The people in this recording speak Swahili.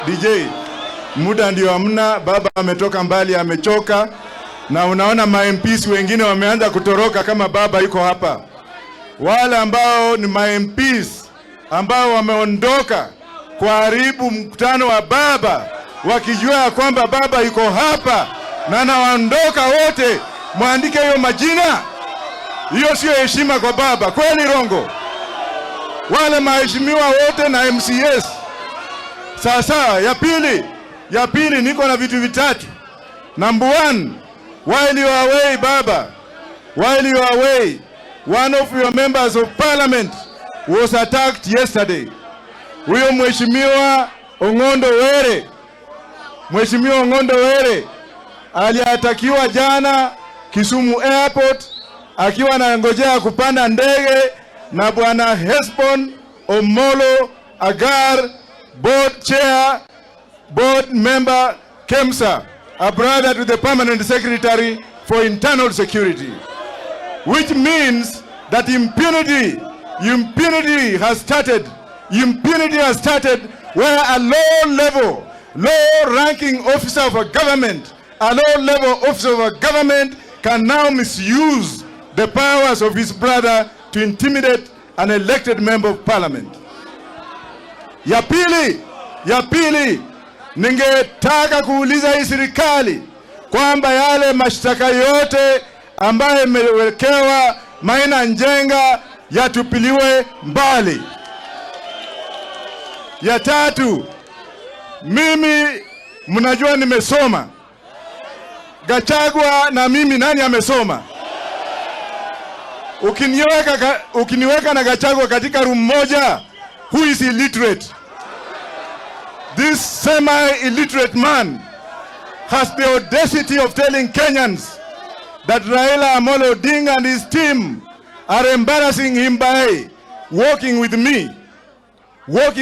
DJ, muda ndio hamna, baba ametoka mbali, amechoka, na unaona MPs wengine wameanza kutoroka kama baba yuko hapa. Wale ambao ni MPs ambao wameondoka kuharibu mkutano wa baba, wakijua kwamba baba yuko hapa na anaondoka wote, muandike hiyo majina. Hiyo sio heshima kwa baba, kweli rongo? Wale maheshimiwa wote na MCS. Sasa ya pili niko na vitu vitatu. Number 1, while you are away baba, while you are away, one of your members of parliament was attacked yesterday. Huyo mheshimiwa Ongondo Were, mheshimiwa Ongondo Were aliatakiwa jana Kisumu Airport akiwa anangojea kupanda ndege na bwana Hesbon Omolo Agar, board member KEMSA, a brother to the permanent secretary for internal security, which means that impunity has started. Impunity has started where a low-ranking officer of a government, can now misuse the powers of his brother to intimidate an elected member of parliament. Ya pili, ningetaka kuuliza hii serikali kwamba yale mashtaka yote ambayo imewekewa Maina Njenga yatupiliwe mbali. Ya tatu, mimi mnajua nimesoma. Gachagua na mimi nani amesoma? Ukiniweka na Gachagua katika room moja, who is illiterate? This semi-illiterate man has the audacity of telling Kenyans that Raila Amolo Odinga and his team are embarrassing him by working with me.